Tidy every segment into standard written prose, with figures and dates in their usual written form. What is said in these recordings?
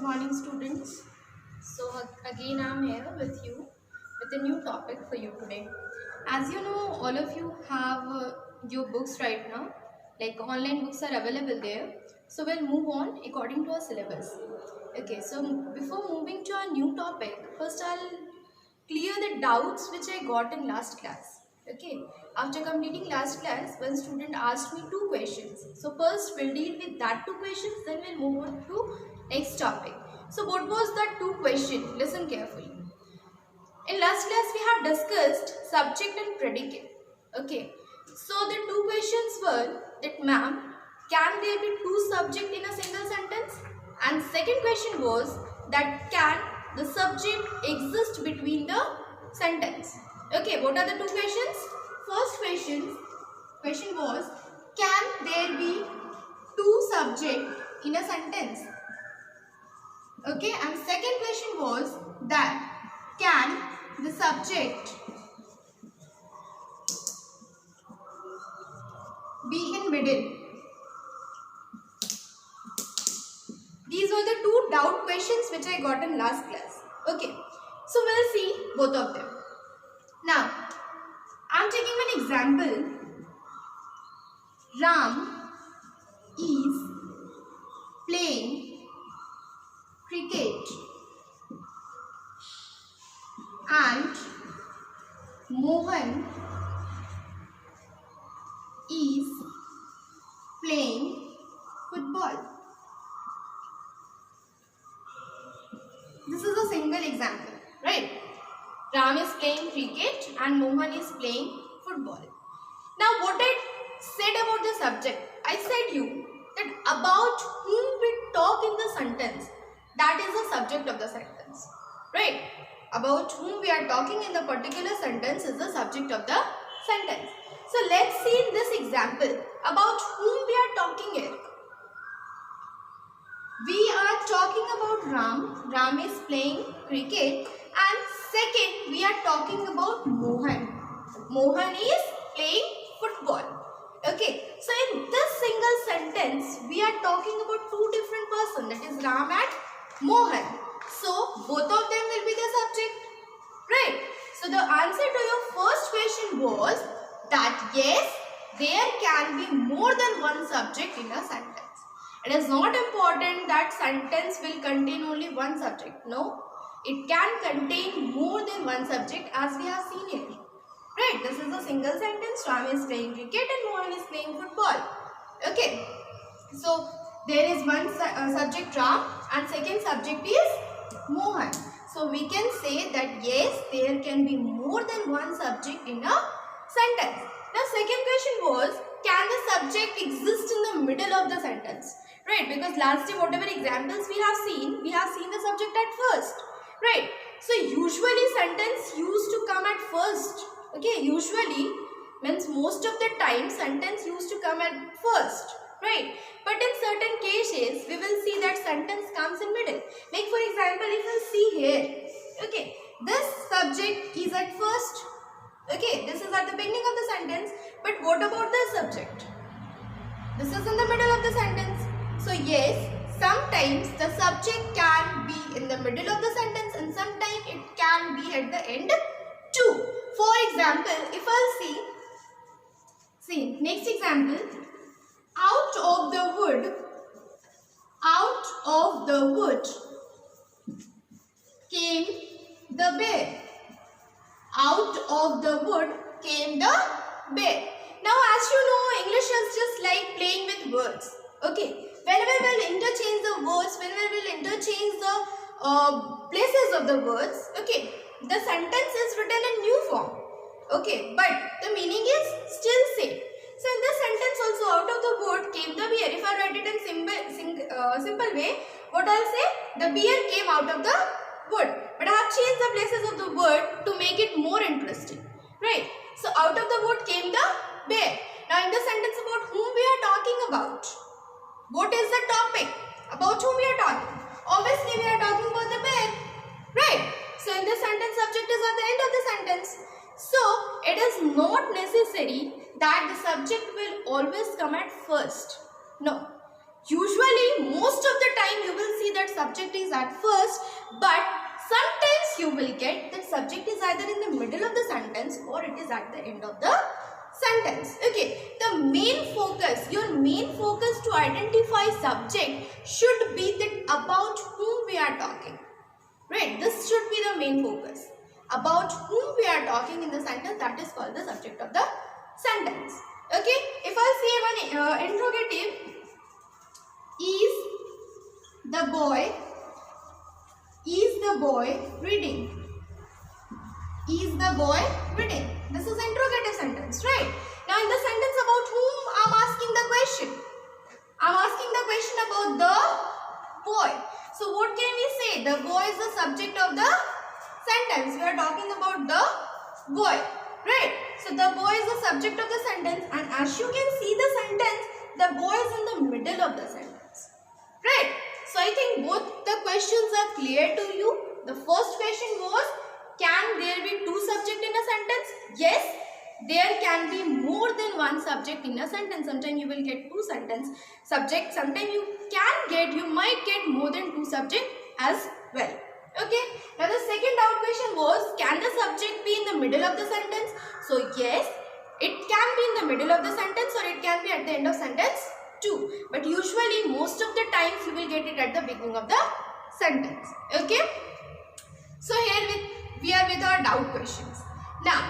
morning, students. So again I'm here with you with a new topic for you today. As you know, all of you have your books right now, like online books are available there. So we'll move on according to our syllabus. Okay, so before moving to our new topic, first I'll clear the doubts which I got in last class. Okay, after completing last class, one student asked me two questions. So first we'll deal with that two questions, then we'll move on to next topic. So what was that two question? Listen carefully. In last class we have discussed subject and predicate. Okay, so the two questions were that ma'am, can there be two subject in a single sentence? And second question was that can the subject exist between the sentence? Okay, what are the two questions? First question was, can there be two subject in a sentence? Okay, and second question was that can the subject be in middle? These were the two doubt questions which I got in last class. Okay, so we'll see both of them. Now, I'm taking an example. Ram is playing cricket and Mohan is playing football. This is a single example, right? Ram is playing cricket and Mohan is playing football. Now what I said about the subject, I said you that about whom we talk in the sentence, that is the subject of the sentence, right? About whom we are talking in the particular sentence is the subject of the sentence. So let's see in this example about whom we are talking here. We are talking about Ram. Ram is playing cricket, and second we are talking about Mohan. Mohan is playing football. Okay, so in this single sentence we are talking about two different persons, that is Ram and Mohan. So both of them will be the subject, right? So the answer to your first question was that yes, there can be more than one subject in a sentence. It is not important that sentence will contain only one subject. No, it can contain more than one subject as we have seen here. Right, this is a single sentence. Ram is playing cricket and Mohan is playing football. Okay, so there is one subject Ram and second subject is Mohan. So we can say that yes, there can be more than one subject in a sentence. Now second question was, can the subject exist in the middle of the sentence? Right, because last time whatever examples we have seen the subject at first. Right, so usually sentence used to come at first. Okay, usually means most of the time sentence used to come at first. Right, but in certain cases we will see that sentence comes in middle. Like for example, if you see here, okay, this subject is at first. Okay, this is at the beginning of the sentence, but what about the subject? This is in the middle of the sentence. So yes, sometimes the subject can be in the middle of the sentence and sometimes it can be at the end too. For example, if I'll see next example, out of the wood came the bear. Out of the wood came the bear. Now as you know, English is just like playing with words. Okay, whenever we will interchange the words, whenever we will interchange the places of the words, okay, the sentence is written in new form. Okay, but the meaning is still same. So in this sentence also, out of the wood came the bear. If I write it in simple way, what I'll say? The bear came out of the wood. But I have changed the places of the word to make it more interesting. Right? So out of the wood came the bear. Now in the sentence, about whom we are talking about? What is the topic? About whom we are talking? Obviously we are talking about the bear. Right? So in this sentence, subject is at the end of the sentence. So it is not necessary that the subject will always come at first. No. Usually, most of the time you will see that subject is at first, but sometimes you will get that subject is either in the middle of the sentence or it is at the end of the sentence. Okay, the main focus, your main focus to identify subject should be that about whom we are talking. Right, this should be the main focus. About whom we are talking in the sentence, that is called the subject of the sentence. Okay, if I say one interrogative, is the boy reading? Is the boy reading? This is interrogative sentence, right? Now in the sentence about whom I'm asking the question. I'm asking the question about the boy. So what can we say? The boy is the subject of the sentence. We are talking about the boy, right? So the boy is the subject of the sentence, and as you can see the sentence, the boy is in the middle of the sentence, right? So I think both the questions are clear to you. The first question was, can there be two subjects in a sentence? Yes, there can be more than one subject in a sentence. Sometimes you will get two subjects. Sometimes you might get more than two subjects as well. Okay. Now the second doubt question was, can the subject be in the middle of the sentence? So yes, it can be in the middle of the sentence or it can be at the end of sentence too. But usually most of the times you will get it at the beginning of the sentence. Okay. So here we are with our doubt questions. Now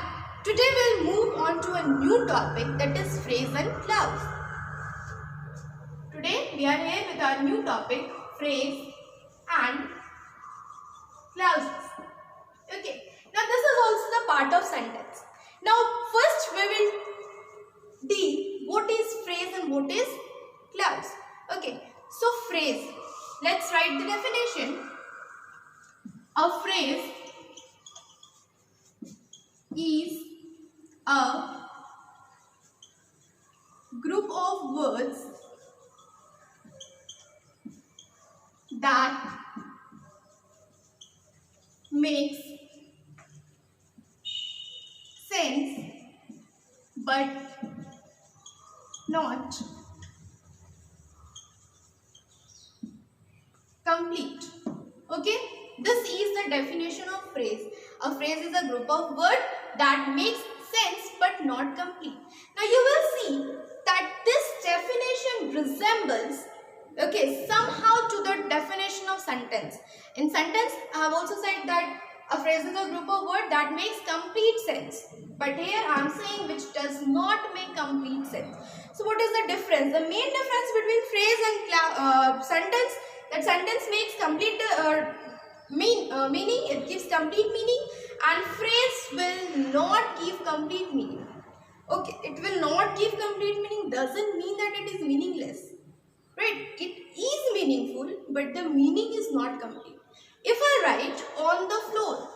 today we'll move on to a new topic, that is phrase and clause. Today we are here with our new topic, phrase and clauses. Okay. Now this is also the part of sentence. Now first we will deal what is phrase and what is clause. Okay. So phrase. Let's write the definition. A phrase is a group of words that makes sense but not complete. Okay, this is the definition of phrase. A phrase is a group of words that makes sense but not complete. Now you will see that this definition resembles somehow to the definition of sentence. In sentence, I have also said that a phrase is a group of words that makes complete sense. But here I am saying which does not make complete sense. So what is the difference? The main difference between phrase and sentence, that sentence makes complete meaning, it gives complete meaning, and phrase will not give complete meaning. Okay, it will not give complete meaning doesn't mean that it is meaningless. Right? It is meaningful, but the meaning is not complete. If I write on the floor,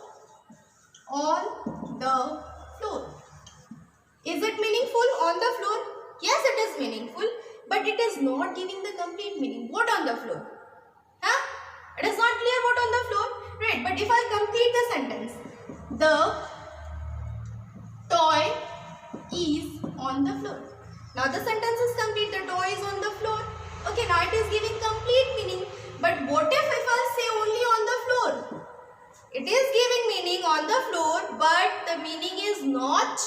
is it meaningful on the floor? Yes, it is meaningful, but it is not giving the complete meaning. What on the floor? Huh? It is not clear what on the floor. Right, but if I complete the sentence, the toy is on the floor. Now the sentence is complete, the toy is on the floor. Okay, now it is giving complete meaning. But what if I say only on the floor? It is giving meaning on the floor, but the meaning is not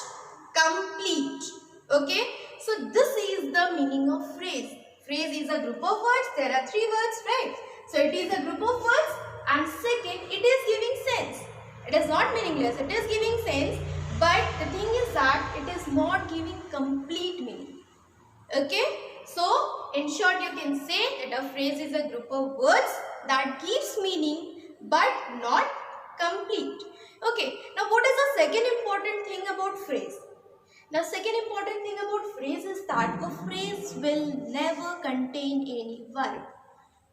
complete. Okay, so this is the meaning of phrase. Phrase is a group of words. There are three words, right? So it is a group of words, and second, it is giving sense. It is not meaningless, it is giving sense, but the thing is that it is not giving complete meaning. Okay, so in short you can say that a phrase is a group of words that gives meaning but not complete. Okay, now what is the second important thing about phrase? Now second important thing about phrase is that a phrase will never contain any verb.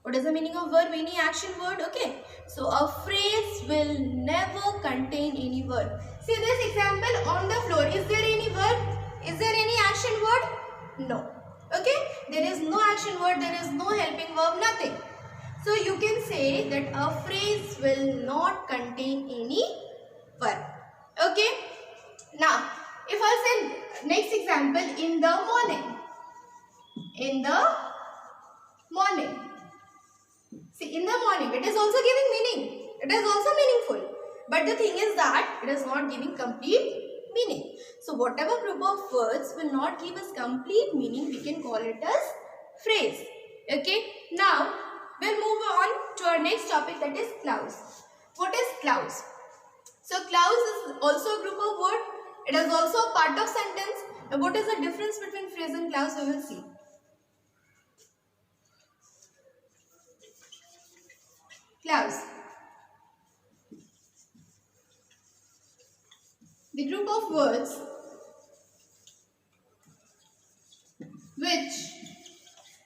What is the meaning of verb? Any action word. Okay, so a phrase will never contain any word. See this example, on the floor. Is there any verb? Is there any action word? No. Okay, there is no action word, there is no helping verb, nothing. So you can say that a phrase will not contain any verb. Okay, now if I say next example, in the morning. In the It is also giving meaning. It is also meaningful. But the thing is that it is not giving complete meaning. So whatever group of words will not give us complete meaning, we can call it as phrase. Okay. Now we'll move on to our next topic, that is clause. What is clause? So clause is also a group of words. It is also a part of sentence. Now what is the difference between phrase and clause? We will see. Clause. The group of words which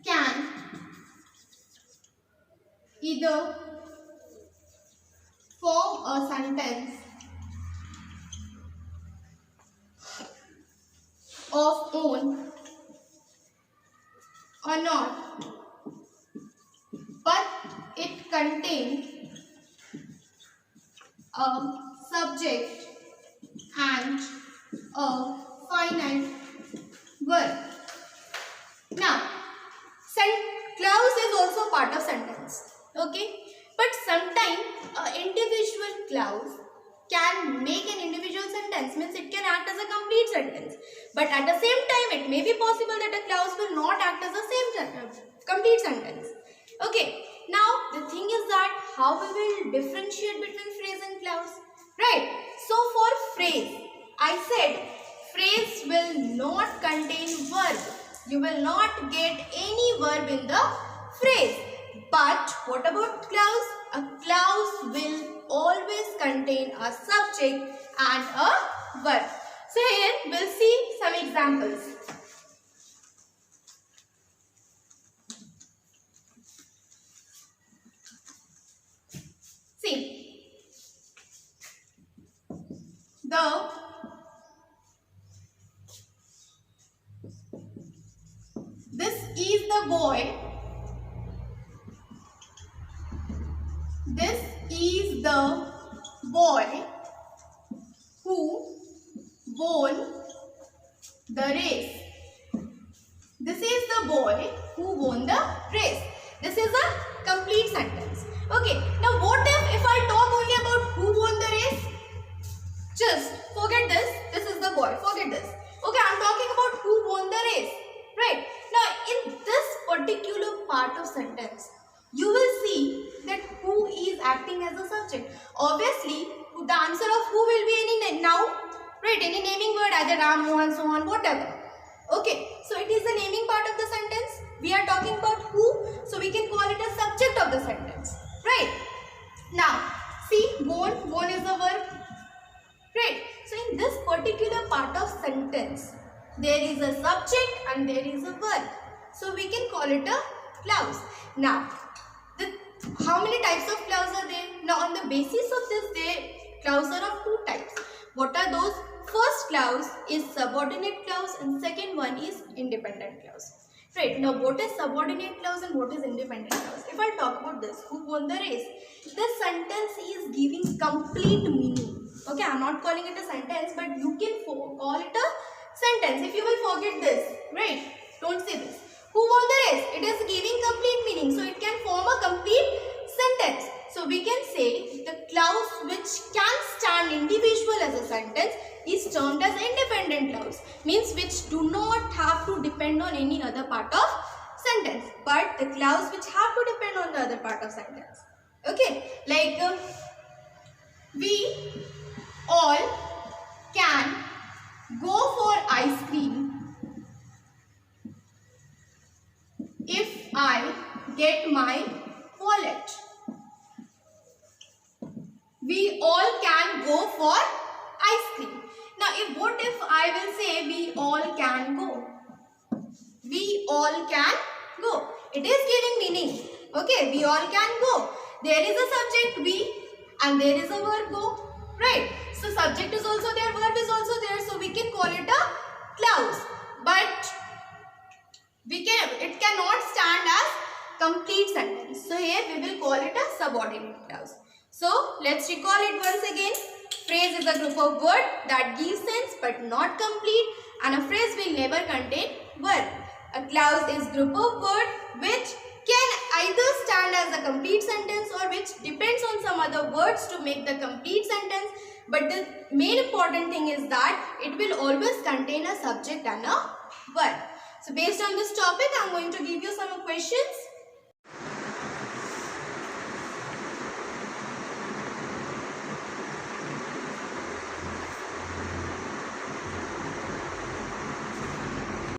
can either form a sentence of own or not, but it contains a subject and a finite verb. Now, clause is also part of sentence, okay? But sometimes an individual clause can make an individual sentence, means it can act as a complete sentence. But at the same time, it may be possible that a clause will not act as a complete sentence. Okay, now the thing is that how we will differentiate between phrase and clause, right? So for phrase, I said phrase will not contain verb. You will not get any verb in the phrase. But what about clause? A clause will always contain a subject and a verb. So here we'll see some examples. See, this is the boy. This is the boy who won the race. This is the boy who won the race. This is a complete sentence. Okay, now what if I talk only about who won the race? Just forget this. This is the boy. Forget this. Okay, I'm talking about who won the race. Right. Now, in this particular part of sentence, you will see that who is acting as a subject. Obviously, the answer of who will be any noun, right? Any naming word, either Ram, Mohan, so on, whatever. Okay, so it is the naming part of the sentence. We are talking about who, so we can call it a subject of the sentence, right? Now, see, won is the verb, right? So in this particular part of sentence, there is a subject and there is a verb. So we can call it a clause. Now, how many types of clause are there? Now, on the basis of this, clause are of two types. What are those? First clause is subordinate clause and second one is independent clause. Right. Now, what is subordinate clause and what is independent clause? If I talk about this, who won the race? This sentence is giving complete meaning. Okay, I am not calling it a sentence, but you can call it a sentence if you will forget this. Right. Don't say this. Who won the race? It is giving complete meaning. So, it can form a complete sentence. So, we can say the clause which can stand individual as a sentence is termed as independent clause. Means which do not have to depend on any other part of sentence. But the clause which have to depend on the other part of sentence. Okay. Like we all can go for ice cream if I get my wallet. We all can go for ice cream. Now, what if I will say we all can go? We all can go. It is giving meaning. Okay, we all can go. There is a subject we and there is a verb go. Right. So, subject is also there, verb is also there. So, we can call it a clause. But it cannot stand as complete sentence. So, here we will call it a subordinate clause. So, let's recall it once again. Phrase is a group of words that give sense but not complete, and a phrase will never contain verb. A clause is group of words which can either stand as a complete sentence or which which depends on some other words to make the complete sentence. But the main important thing is that it will always contain a subject and a verb. So based on this topic, I am going to give you some questions.